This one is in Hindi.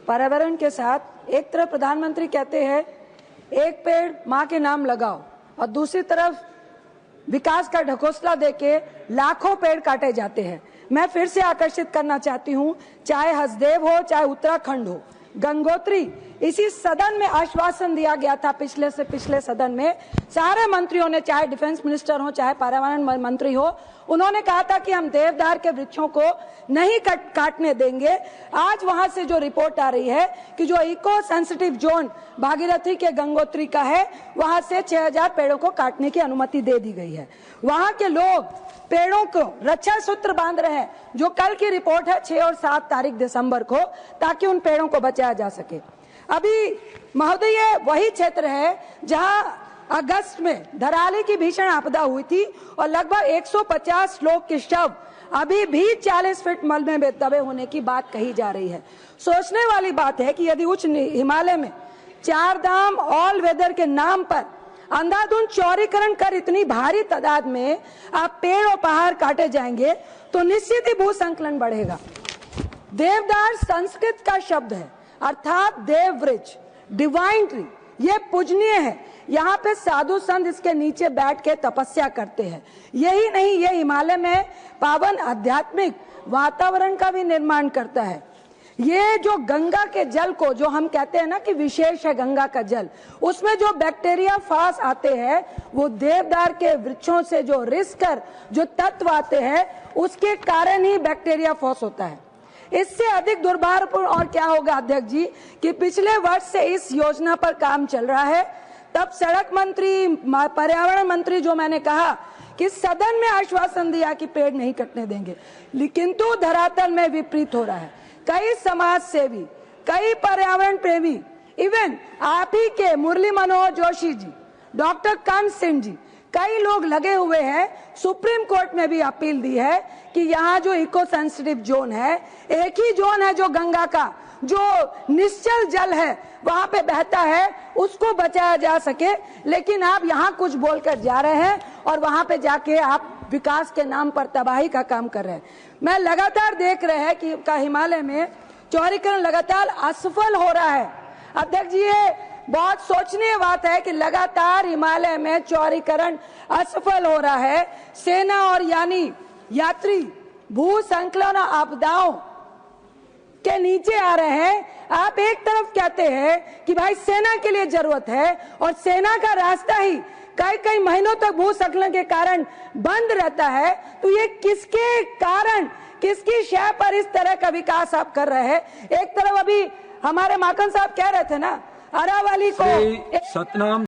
पर्यावरण के साथ एक तरफ प्रधानमंत्री कहते हैं एक पेड़ माँ के नाम लगाओ और दूसरी तरफ विकास का ढकोसला देके लाखों पेड़ काटे जाते हैं। मैं फिर से आकर्षित करना चाहती हूँ, चाहे हसदेव हो चाहे उत्तराखंड हो, गंगोत्री, इसी सदन में आश्वासन दिया गया था पिछले से पिछले सदन में सारे मंत्रियों ने, चाहे डिफेंस मिनिस्टर हो चाहे पर्यावरण मंत्री हो, उन्होंने कहा था कि हम देवदार के वृक्षों को नहीं काटने देंगे। आज वहां से जो रिपोर्ट आ रही है कि जो इको सेंसिटिव जोन भागीरथी के गंगोत्री का है, वहां से 6000 पेड़ों को काटने की अनुमति दे दी गई है। वहां के लोग पेड़ों को रक्षा सूत्र बांध रहे हैं, जो कल की रिपोर्ट है 6 और 7 तारीख दिसंबर को, ताकि उन पेड़ों को बचाया जा सके। अभी महोदय ये वही क्षेत्र है जहां अगस्त में धराली की भीषण आपदा हुई थी और लगभग 150 लोग के शव अभी भी 40 फीट मलबे में दबे होने की बात कही जा रही है। सोचने वाली बात है कि यदि उच्च हिमालय में 4 धाम ऑल वेदर के नाम पर अंधाधुंध चौड़ीकरण कर इतनी भारी तादाद में आप पेड़ और पहाड़ काटे जाएंगे तो निश्चित ही भू संकलन बढ़ेगा। देवदार संस्कृत का शब्द है, अर्थात देव वृक्ष, डिवाइन ट्री। ये पूजनीय है। यहाँ पे साधु संत इसके नीचे बैठ के तपस्या करते हैं। यही नहीं, ये हिमालय में पावन आध्यात्मिक वातावरण का भी निर्माण करता है। ये जो गंगा के जल को, जो हम कहते हैं ना कि विशेष है गंगा का जल, उसमें जो बैक्टीरिया फास आते हैं वो देवदार के वृक्षों से जो रिसकर जो तत्व आते हैं उसके कारण ही बैक्टीरिया फास होता है। इससे अधिक दुर्भाग्यपूर्ण और क्या होगा अध्यक्ष जी कि पिछले वर्ष से इस योजना पर काम चल रहा है। तब सड़क मंत्री, पर्यावरण मंत्री, जो मैंने कहा कि सदन में आश्वासन दिया कि पेड़ नहीं कटने देंगे, लेकिन तो धरातल में विपरीत हो रहा है। कई समाज सेवी, कई पर्यावरण प्रेमी, इवन आप ही के मुरली मनोहर जोशी जी, डॉक्टर कंस सिंह जी, कई लोग लगे हुए हैं। सुप्रीम कोर्ट में भी अपील दी है कि यहाँ जो इको सेंसिटिव जोन है, एक ही जोन है जो गंगा का जो निश्चल जल है वहां पे बहता है, उसको बचाया जा सके। लेकिन आप यहाँ कुछ बोलकर जा रहे हैं और वहां पे जाके आप विकास के नाम पर तबाही का काम कर रहे हैं। मैं लगातार देख रहे हैं कि हिमालय में चौड़ीकरण लगातार असफल हो रहा है। अध्यक्ष जी, ये बहुत सोचनीय बात है कि लगातार हिमालय में चौड़ीकरण असफल हो रहा है। सेना और यानी यात्री भू संकलन आपदाओं के नीचे आ रहे हैं। आप एक तरफ कहते हैं कि भाई सेना के लिए जरूरत है और सेना का रास्ता ही कई महीनों तक भू संकलन के कारण बंद रहता है, तो ये किसके कारण, किसकी शय पर इस तरह का विकास आप कर रहे हैं? एक तरफ अभी हमारे माकन साहब कह रहे थे ना, अरावली को सतनाम